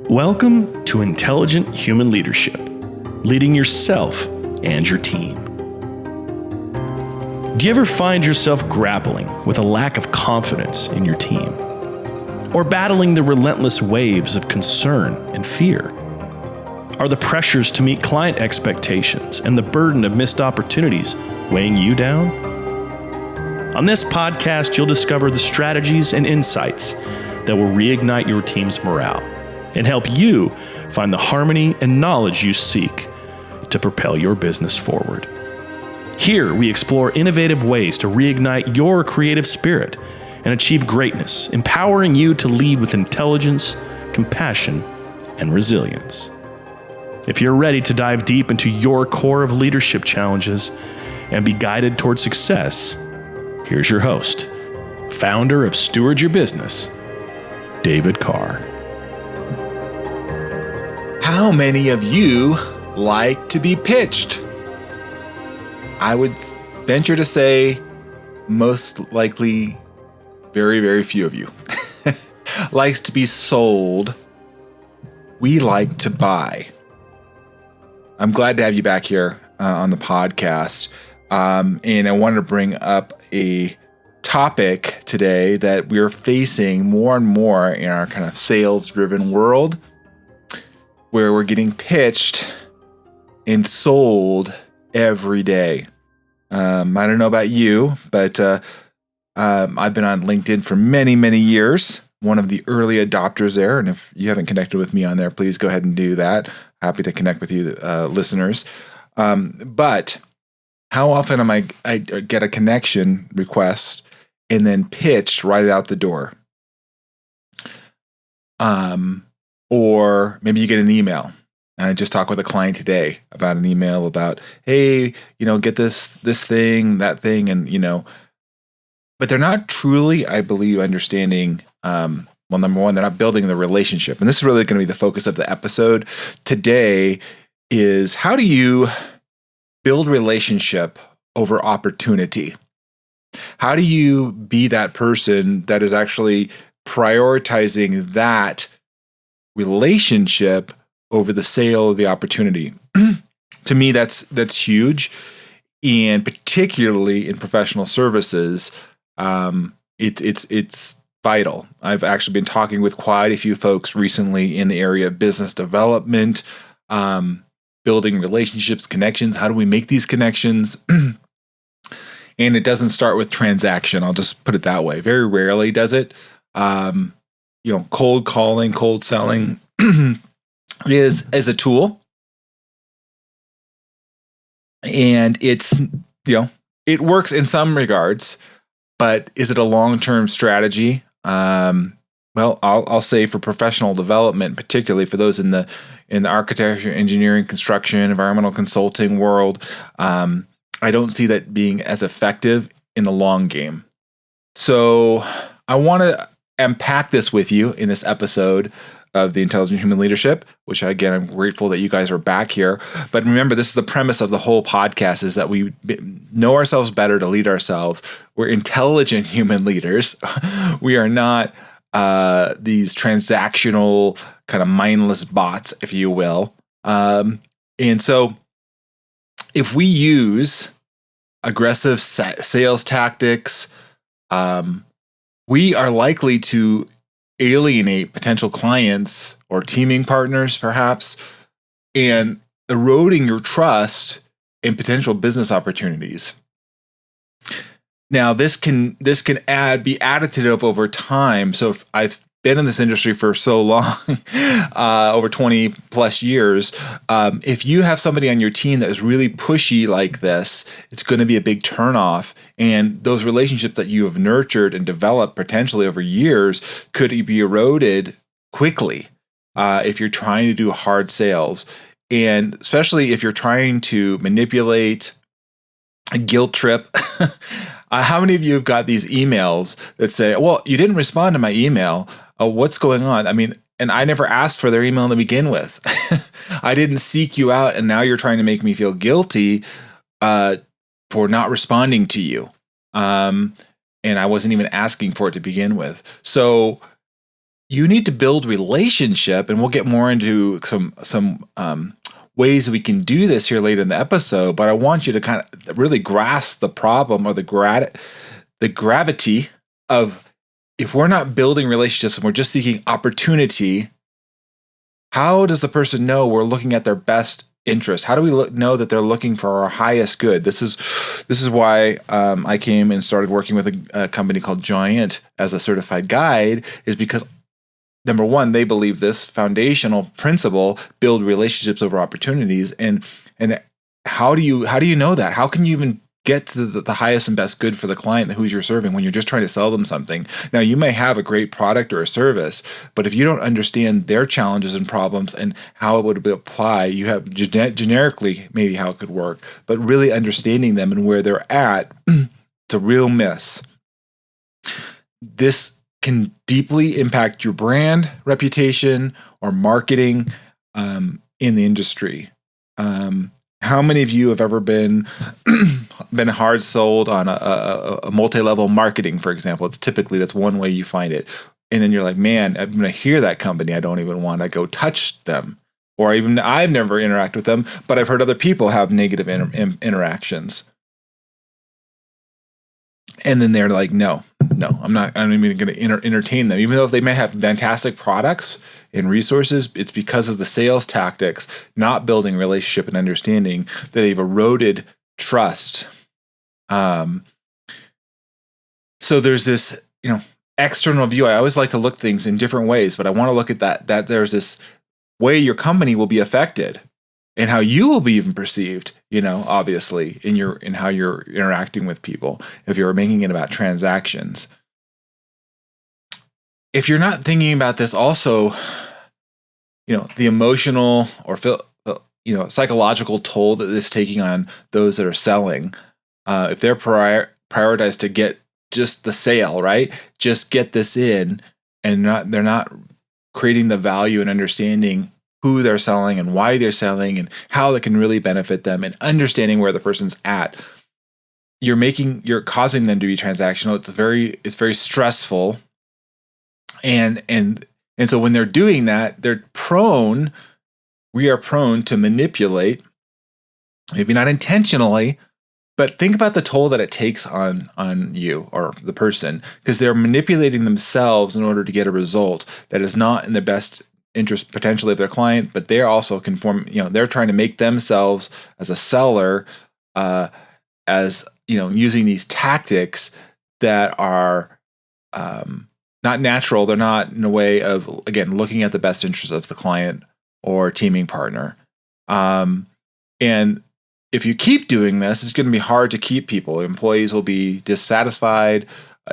Welcome to Intelligent Human Leadership, leading yourself and your team. Do you ever find yourself grappling with a lack of confidence in your team? Or battling the relentless waves of concern and fear? Are the pressures to meet client expectations and the burden of missed opportunities weighing you down? On this podcast, you'll discover the strategies and insights that will reignite your team's morale and help you find the harmony and knowledge you seek to propel your business forward. Here, we explore innovative ways to reignite your creative spirit and achieve greatness, empowering you to lead with intelligence, compassion, and resilience. If you're ready to dive deep into your core of leadership challenges and be guided toward success, here's your host, founder of Steward Your Business, David Carr. How many of you like to be pitched? I would venture to say most likely very, very few of you. Likes to be sold. We like to buy. I'm glad to have you back here on the podcast. And I wanted to bring up a topic today that we're facing more and more in our kind of sales-driven world, where we're getting pitched and sold every day. I don't know about you, but I've been on LinkedIn for many, many years, one of the early adopters there. And if you haven't connected with me on there, please go ahead and do that. Happy to connect with you, listeners. But how often am I get a connection request and then pitched right out the door? Or maybe you get an email. And I just talked with a client today about an email about, hey, get this thing, that thing, and but they're not truly, I believe, understanding. Well, number one, they're not building the relationship, and this is really going to be the focus of the episode today. Is how do you build relationship over opportunity? How do you be that person that is actually prioritizing that relationship over the sale of the opportunity? To me, that's huge, and particularly in professional services, it's vital. I've actually been talking with quite a few folks recently in the area of business development, building relationships, connections. How do we make these connections? And it doesn't start with transaction. I'll just put it that way. Very rarely does it. Cold calling, cold selling is a tool, and it's it works in some regards, but is it a long-term strategy? Well, I'll say for professional development, particularly for those in the architecture, engineering, construction, environmental consulting world, I don't see that being as effective in the long game. So I want to unpack this with you in this episode of the Intelligent Human Leadership, which again, I'm grateful that you guys are back here. But remember, this is the premise of the whole podcast, is that we know ourselves better to lead ourselves. We're intelligent human leaders. We are not these transactional kind of mindless bots, if you will. And so if we use aggressive sales tactics, we are likely to alienate potential clients or teaming partners, perhaps, and eroding your trust in potential business opportunities. Now, this can be additive over time. So if I've been in this industry for so long, over 20 plus years, if you have somebody on your team that is really pushy like this, it's going to be a big turnoff. And those relationships that you have nurtured and developed potentially over years could be eroded quickly if you're trying to do hard sales. And especially if you're trying to manipulate, a guilt trip. How many of you have got these emails that say, well, you didn't respond to my email. What's going on? I mean, and I never asked for their email to begin with. I didn't seek you out, and now you're trying to make me feel guilty for not responding to you. And I wasn't even asking for it to begin with. So you need to build relationship, and we'll get more into some ways we can do this here later in the episode. But I want you to kind of really grasp the problem or the gravity of, if we're not building relationships and we're just seeking opportunity, how does the person know we're looking at their best interest? How do we know that they're looking for our highest good? This is why I came and started working with a company called Giant as a certified guide, is because, number one, they believe this foundational principle: build relationships over opportunities. And how do you know that? How can you even get to the highest and best good for the client who you're serving when you're just trying to sell them something? Now, you may have a great product or a service, but if you don't understand their challenges and problems and how it would apply, you have generically maybe how it could work, but really understanding them and where they're at, it's a real miss. This can deeply impact your brand reputation or marketing in the industry. How many of you have ever been hard sold on a multi-level marketing, for example? It's typically, that's one way you find it. And then you're like, man, I'm going to hear that company, I don't even want to go touch them. Or even I've never interacted with them, but I've heard other people have negative interactions. And then they're like, no, I'm even going to entertain them. Even though they may have fantastic products and resources, it's because of the sales tactics, not building relationship and understanding, that they've eroded trust. So there's this, external view. I always like to look things in different ways, but I want to look at that there's this way your company will be affected and how you will be even perceived, obviously in how you're interacting with people, if you're making it about transactions. If you're not thinking about this also, the emotional or psychological toll that this is taking on those that are selling, if they're prioritized to get just the sale, right? Just get this in, and they're not creating the value and understanding who they're selling and why they're selling and how it can really benefit them, and understanding where the person's at. You're causing them to be transactional. It's very stressful. And so when they're doing that, we are prone to manipulate, maybe not intentionally, but think about the toll that it takes on you or the person, because they're manipulating themselves in order to get a result that is not in the best interest potentially of their client, but they're also they're trying to make themselves as a seller, using these tactics that are not natural. They're not in a way of, again, looking at the best interest of the client or teaming partner. And if you keep doing this, it's going to be hard to keep people. Employees will be dissatisfied.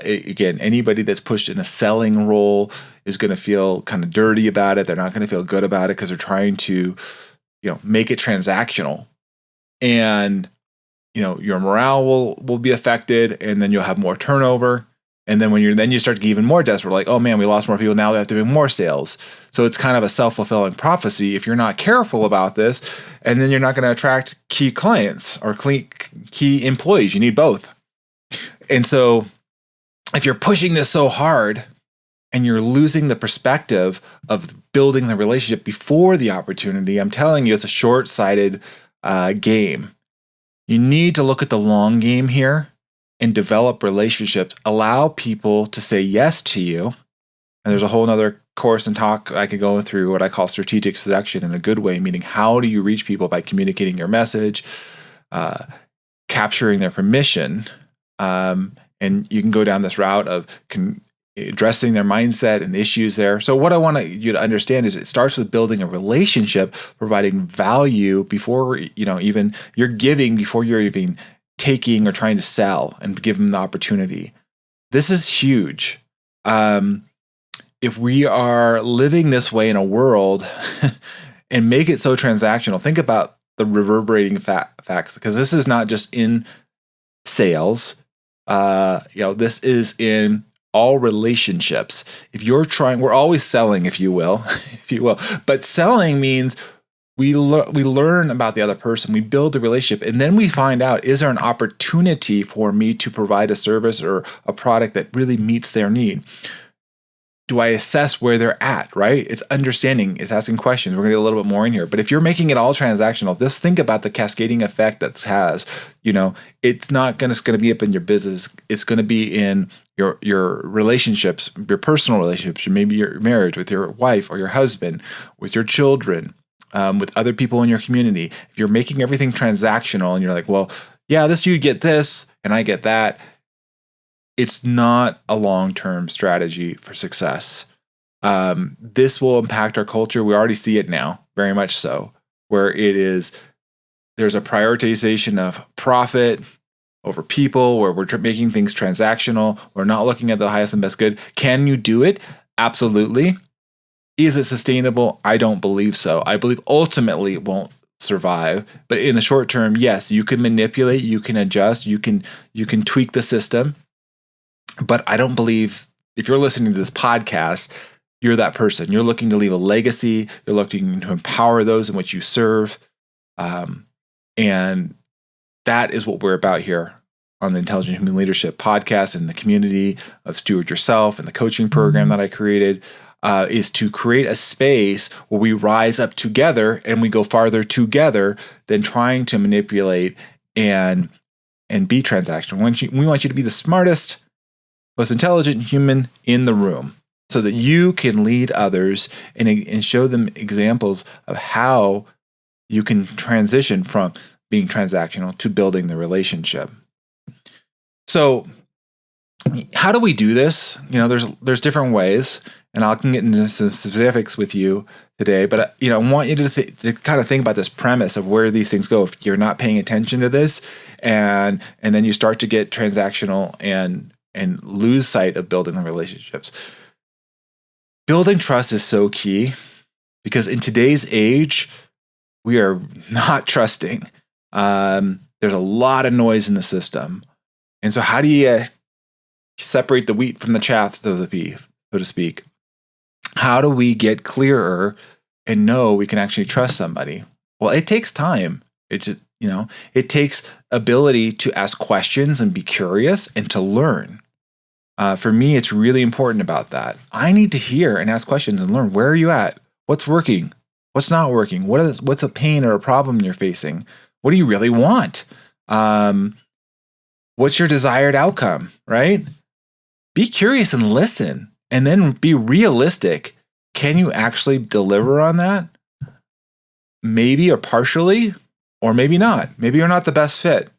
Again, anybody that's pushed in a selling role is going to feel kind of dirty about it. They're not going to feel good about it because they're trying to, make it transactional. And, your morale will be affected, and then you'll have more turnover. And then when you start to get even more desperate, like, oh man, we lost more people, now we have to do more sales. So it's kind of a self-fulfilling prophecy if you're not careful about this, and then you're not going to attract key clients or key employees. You need both. And so if you're pushing this so hard and you're losing the perspective of building the relationship before the opportunity, I'm telling you, it's a short-sighted game. You need to look at the long game here and develop relationships. Allow people to say yes to you. And there's a whole other course and talk I could go through, what I call strategic seduction in a good way, meaning how do you reach people by communicating your message, capturing their permission, and you can go down this route of addressing their mindset and the issues there. So what I want you to understand is it starts with building a relationship, providing value before, even you're giving, before you're even taking or trying to sell, and give them the opportunity. This is huge. If we are living this way in a world and make it so transactional, think about the reverberating facts, because this is not just in sales. This is in all relationships. If you're we're always selling, if you will, but selling means we learn about the other person, we build the relationship, and then we find out, is there an opportunity for me to provide a service or a product that really meets their need? do I assess where they're at, right? It's understanding, it's asking questions. We're going to get a little bit more in here. But if you're making it all transactional, just think about the cascading effect that has. It's not going to be up in your business. It's going to be in your relationships, your personal relationships, maybe your marriage with your wife or your husband, with your children, with other people in your community. If you're making everything transactional and you're like, well, yeah, you get this and I get that, it's not a long-term strategy for success. This will impact our culture. We already see it now, very much so, where there's a prioritization of profit over people, where we're making things transactional. We're not looking at the highest and best good. Can you do it? Absolutely. Is it sustainable? I don't believe so. I believe ultimately it won't survive. But in the short term, yes, you can manipulate, you can adjust, you can tweak the system. But I don't believe, if you're listening to this podcast, you're that person. You're looking to leave a legacy. You're looking to empower those in which you serve. And that is what we're about here on the Intelligent Human Leadership podcast and the community of Steward Yourself and the coaching program that I created, is to create a space where we rise up together and we go farther together than trying to manipulate and be transactional. We want you to be the smartest, most intelligent human in the room so that you can lead others and show them examples of how you can transition from being transactional to building the relationship. So how do we do this? There's different ways, and I can get into some specifics with you today, but I want you to kind of think about this premise of where these things go if you're not paying attention to this, and then you start to get transactional and lose sight of building the relationships. Building trust is so key because in today's age, we are not trusting. There's a lot of noise in the system. And so how do you separate the wheat from the chaff, so to speak? How do we get clearer and know we can actually trust somebody? Well, it takes time. It's just, it takes ability to ask questions and be curious and to learn. For me, it's really important about that. I need to hear and ask questions and learn. Where are you at? What's working? What's not working? What's a pain or a problem you're facing? What do you really want? What's your desired outcome, right? Be curious and listen, and then be realistic. Can you actually deliver on that? Maybe or partially, or maybe not. Maybe you're not the best fit.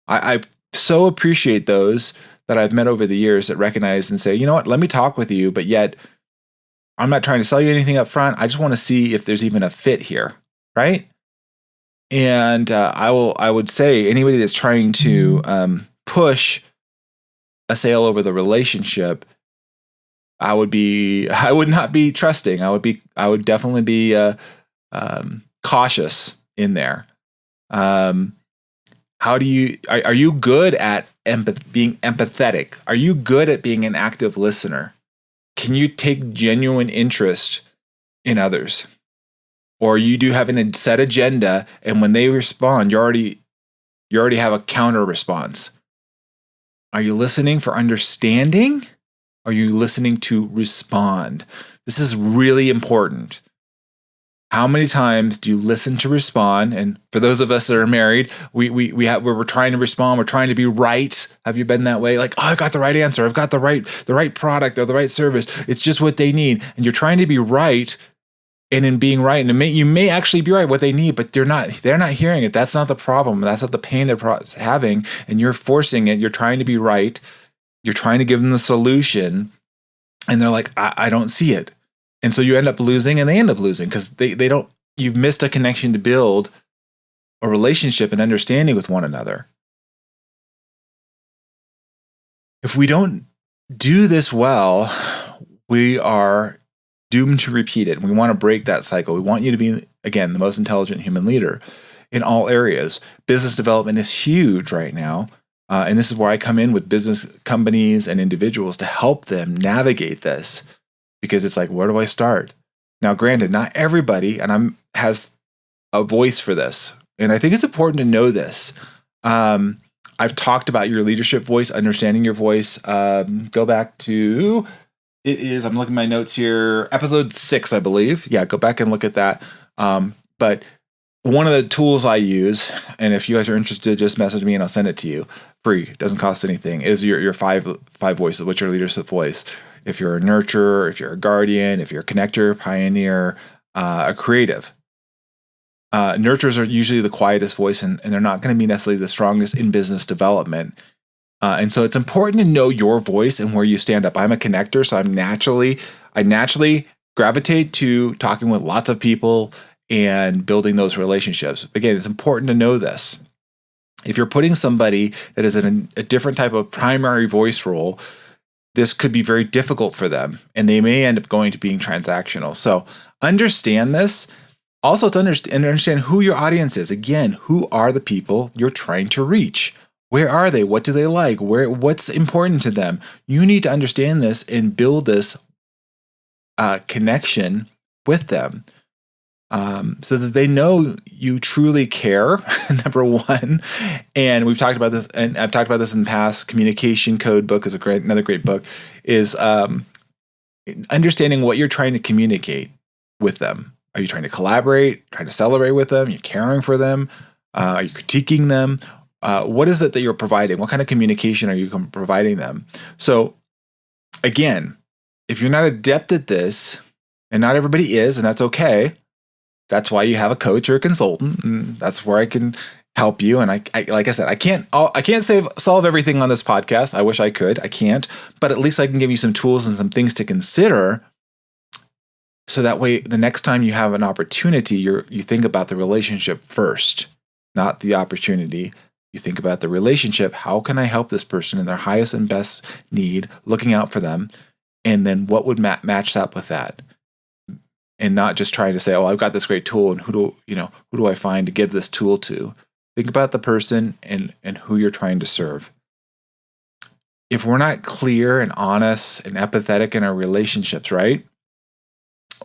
I so appreciate those that I've met over the years that recognize and say, you know what, let me talk with you, but yet I'm not trying to sell you anything up front. I just want to see if there's even a fit here, right? And I would say anybody that's trying to push a sale over the relationship, I would not be trusting. I would definitely be cautious in there. Are you good at being empathetic? Are you good at being an active listener? Can you take genuine interest in others? Or you do have a set agenda, and when they respond, you already have a counter response. Are you listening for understanding? Are you listening to respond? This is really important. How many times do you listen to respond? And for those of us that are married, we're trying to respond. We're trying to be right. Have you been that way? Like, oh, I got the right answer. I've got the right product or the right service. It's just what they need. And you're trying to be right. And in being right, and you may actually be right what they need, but they're not hearing it. That's not the problem. That's not the pain they're having. And you're forcing it. You're trying to be right. You're trying to give them the solution. And they're like, I don't see it. And so you end up losing, and they end up losing because you've missed a connection to build a relationship and understanding with one another. If we don't do this well, we are doomed to repeat it. We want to break that cycle. We want you to be, again, the most intelligent human leader in all areas. Business development is huge right now. And this is where I come in with business companies and individuals to help them navigate this. Because it's like, where do I start? Now, granted, not everybody has a voice for this. And I think it's important to know this. I've talked about your leadership voice, understanding your voice. Go back to It is, I'm looking at my notes here, episode 6, I believe. Yeah, go back and look at that. But one of the tools I use, and if you guys are interested, just message me and I'll send it to you free. It doesn't cost anything, is your five voices, which are leadership voice. If you're a nurturer, if you're a guardian, if you're a connector, pioneer, a creative. Nurturers are usually the quietest voice, and they're not going to be necessarily the strongest in business development. And so it's important to know your voice and where you stand up. I'm a connector, so I naturally gravitate to talking with lots of people and building those relationships. Again, it's important to know this. If you're putting somebody that is in a different type of primary voice role, this could be very difficult for them, and they may end up going to being transactional. So understand this. Also, to understand who your audience is. Again, who are the people you're trying to reach? Where are they? What do they like? What's important to them? You need to understand this and build this connection with them, so that they know you truly care. Number one, and we've talked about this, and I've talked about this in the past. Communication Code book is another great book. Is understanding what you're trying to communicate with them. Are you trying to collaborate? Trying to celebrate with them? You're caring for them? Are you critiquing them? What is it that you're providing? What kind of communication are you providing them? So again, if you're not adept at this, and not everybody is, and that's okay. That's why you have a coach or a consultant, and that's where I can help you. And I like I said, I can't solve everything on this podcast. I wish I could. I can't, but at least I can give you some tools and some things to consider. So that way, the next time you have an opportunity, you think about the relationship first, not the opportunity. You think about the relationship. How can I help this person in their highest and best need, looking out for them? And then what would match up with that? And not just trying to say, oh, I've got this great tool, and who do I find to give this tool to? Think about the person and who you're trying to serve. If we're not clear and honest and empathetic in our relationships, right,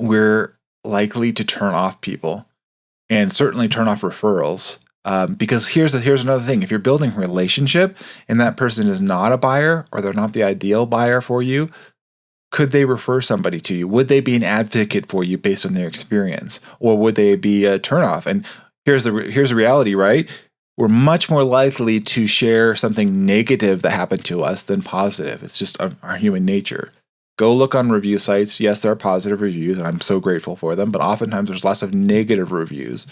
we're likely to turn off people, and certainly turn off referrals. Because here's another thing. If you're building a relationship and that person is not a buyer, or they're not the ideal buyer for you, could they refer somebody to you? Would they be an advocate for you based on their experience? Or would they be a turnoff? And here's the reality, right? We're much more likely to share something negative that happened to us than positive. It's just our human nature. Go look on review sites. Yes, there are positive reviews, and I'm so grateful for them, but oftentimes there's lots of negative reviews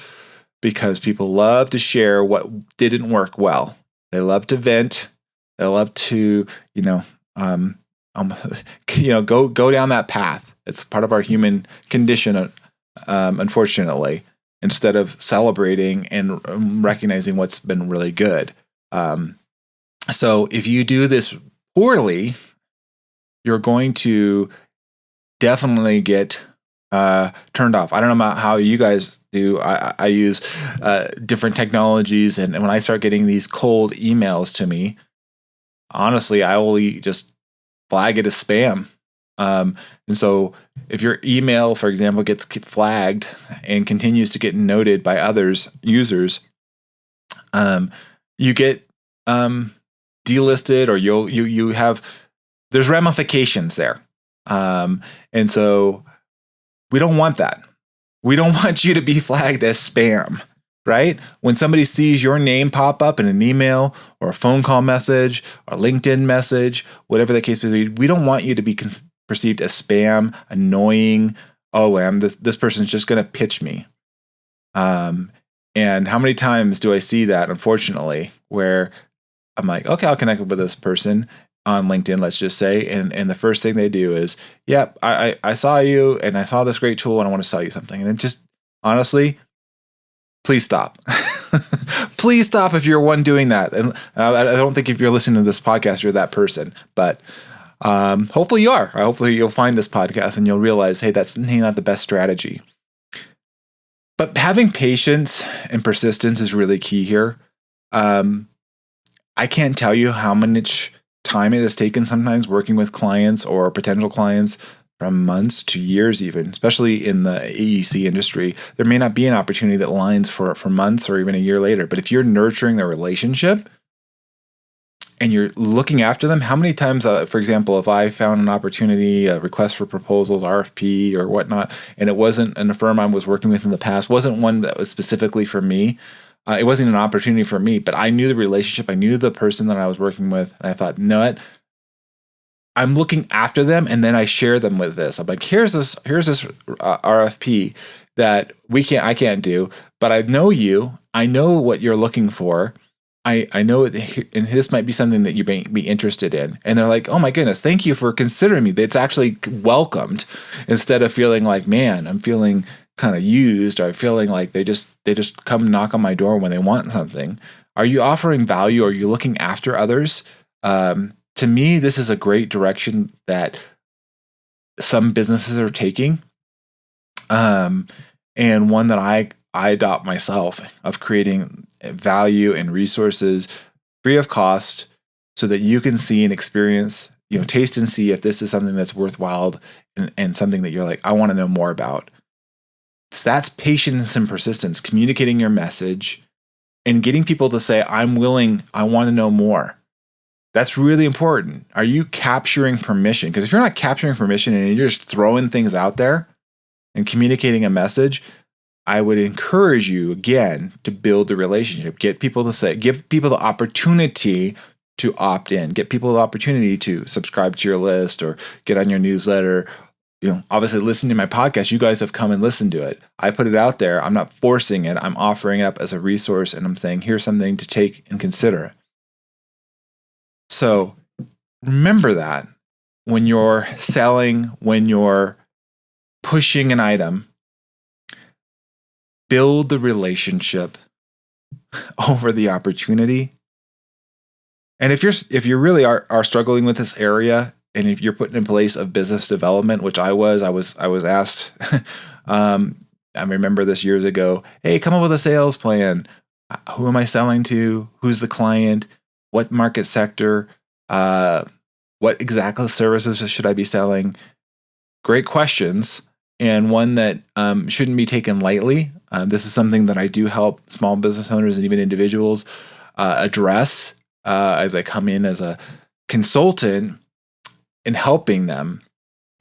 because people love to share what didn't work well. They love to vent. They love to, go down that path. It's part of our human condition, unfortunately, instead of celebrating and recognizing what's been really good. So if you do this poorly, you're going to definitely get turned off. I don't know about how you guys do. I use different technologies, and when I start getting these cold emails to me, honestly, I will just flag it as spam. And so if your email, for example, gets flagged and continues to get noted by users, you get delisted, or you have, there's ramifications there. And so we don't want that. We don't want you to be flagged as spam, right? When somebody sees your name pop up in an email or a phone call message or LinkedIn message, whatever the case may be, we don't want you to be perceived as spam, annoying. Oh, this person's just going to pitch me. And how many times do I see that, unfortunately, where I'm like, okay, I'll connect with this person on LinkedIn, let's just say, and the first thing they do is, yep, I saw you, and I saw this great tool, and I want to sell you something. And it just, honestly, please stop. Please stop if you're one doing that. And I don't think if you're listening to this podcast, you're that person. But hopefully you are. Hopefully you'll find this podcast and you'll realize, hey, that's not the best strategy. But having patience and persistence is really key here. I can't tell you how much time it has taken sometimes working with clients or potential clients, from months to years even, especially in the AEC industry. There may not be an opportunity that lines for months or even a year later. But if you're nurturing the relationship and you're looking after them, how many times, for example, if I found an opportunity, a request for proposals, RFP or whatnot, and it wasn't in a firm I was working with in the past, wasn't one that was specifically for me. It wasn't an opportunity for me, but I knew the relationship. I knew the person that I was working with. And I thought, you know what? I'm looking after them. And then I share them with this. I'm like, here's this RFP that I can't do, but I know you. I know what you're looking for. I know, and this might be something that you may be interested in. And they're like, oh my goodness, thank you for considering me. It's actually welcomed, instead of feeling like, man, I'm feeling kind of used, or feeling like they just come knock on my door when they want something. Are you offering value? Are you looking after others? To me, this is a great direction that some businesses are taking. And one that I adopt myself, of creating value and resources free of cost, so that you can see and experience, taste and see if this is something that's worthwhile and something that you're like, I want to know more about. So that's patience and persistence, communicating your message and getting people to say, I'm willing, I want to know more. That's really important. Are you capturing permission? Because if you're not capturing permission and you're just throwing things out there and communicating a message, I would encourage you again to build the relationship. Get people to say, give people the opportunity to opt in. Get people the opportunity to subscribe to your list or get on your newsletter. Obviously listen to my podcast. You guys have come and listened to it. I put it out there. I'm not forcing it. I'm offering it up as a resource, and I'm saying, here's something to take and consider. So remember that when you're selling, when you're pushing an item, build the relationship over the opportunity. And if you really are struggling with this area, and if you're put in place of business development, which I was asked, I remember this years ago, hey, come up with a sales plan. Who am I selling to? Who's the client? What market sector? What exactly services should I be selling? Great questions, and one that shouldn't be taken lightly. This is something that I do help small business owners and even individuals address as I come in as a consultant in helping them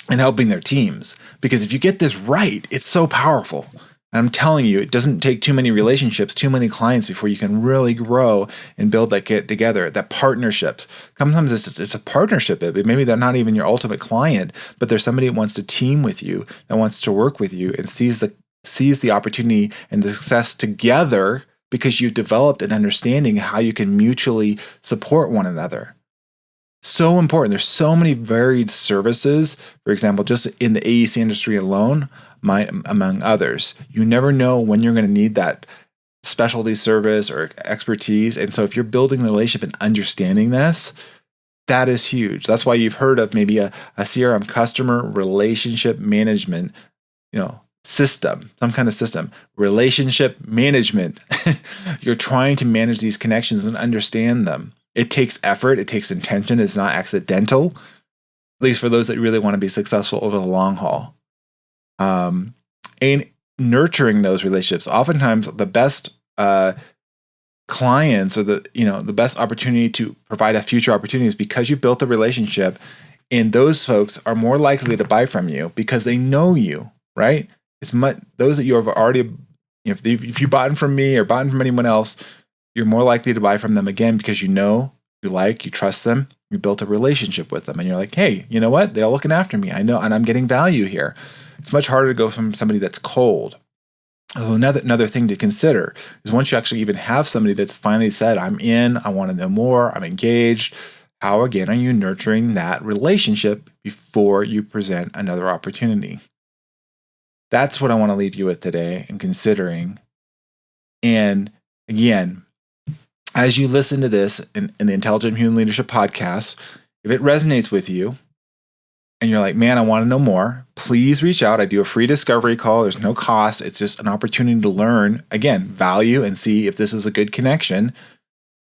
and helping their teams. Because if you get this right, it's so powerful. And I'm telling you, it doesn't take too many relationships, too many clients before you can really grow and build that get together, that partnerships. Sometimes it's a partnership. Maybe they're not even your ultimate client, but there's somebody that wants to team with you, that wants to work with you, and sees the opportunity and the success together because you've developed an understanding of how you can mutually support one another. So important. There's so many varied services, for example, just in the AEC industry alone, among others. You never know when you're going to need that specialty service or expertise. And so if you're building the relationship and understanding this, that is huge. That's why you've heard of maybe a CRM, customer relationship management, system, some kind of system, relationship management. You're trying to manage these connections and understand them. It takes effort. It takes intention. It's not accidental, at least for those that really want to be successful over the long haul. And nurturing those relationships. Oftentimes, the best clients or the best opportunity to provide a future opportunity is because you built a relationship, and those folks are more likely to buy from you because they know you, right? It's those that you have already, if you bought from me or bought from anyone else, you're more likely to buy from them again because you trust them, you built a relationship with them, and you're like, hey, you know what? They're looking after me. I know, and I'm getting value here. It's much harder to go from somebody that's cold. So another thing to consider is once you actually even have somebody that's finally said, I'm in, I want to know more, I'm engaged, how again are you nurturing that relationship before you present another opportunity? That's what I want to leave you with today and considering. And again, as you listen to this in the Intelligent Human Leadership podcast, if it resonates with you and you're like, man, I want to know more, please reach out. I do a free discovery call. There's no cost. It's just an opportunity to learn, again, value and see if this is a good connection.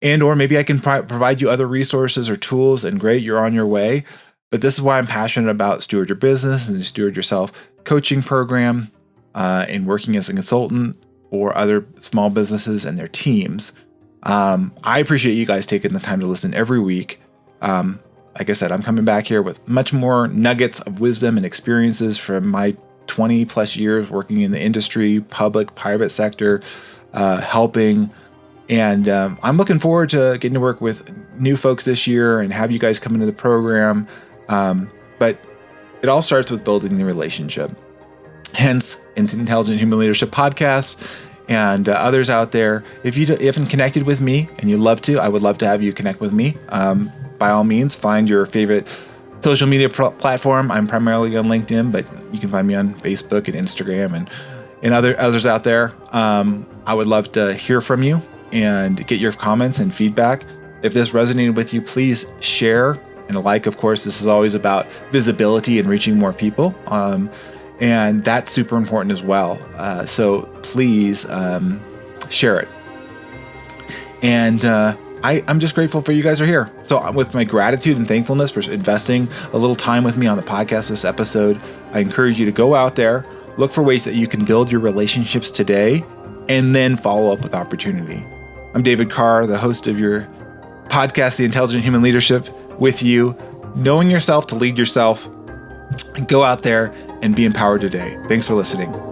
And or maybe I can provide you other resources or tools, and great, you're on your way. But this is why I'm passionate about Steward Your Business and the Steward Yourself coaching program and working as a consultant for other small businesses and their teams. I appreciate you guys taking the time to listen every week. Like I said, I'm coming back here with much more nuggets of wisdom and experiences from my 20 plus years working in the industry, public, private sector, helping. And I'm looking forward to getting to work with new folks this year and have you guys come into the program. But it all starts with building the relationship. Hence, Intelligent Human Leadership Podcast and others out there. If you haven't connected with me and you'd love to, I would love to have you connect with me. By all means, find your favorite social media platform. I'm primarily on LinkedIn, but you can find me on Facebook and Instagram and others out there. I would love to hear from you and get your comments and feedback. If this resonated with you, please share and like. Of course, this is always about visibility and reaching more people. And that's super important as well. So please share it. And I'm just grateful for you guys are here. So with my gratitude and thankfulness for investing a little time with me on the podcast this episode, I encourage you to go out there, look for ways that you can build your relationships today, and then follow up with opportunity. I'm David Carr, the host of your podcast, The Intelligent Human Leadership, with you, knowing yourself to lead yourself. Go out there and be empowered today. Thanks for listening.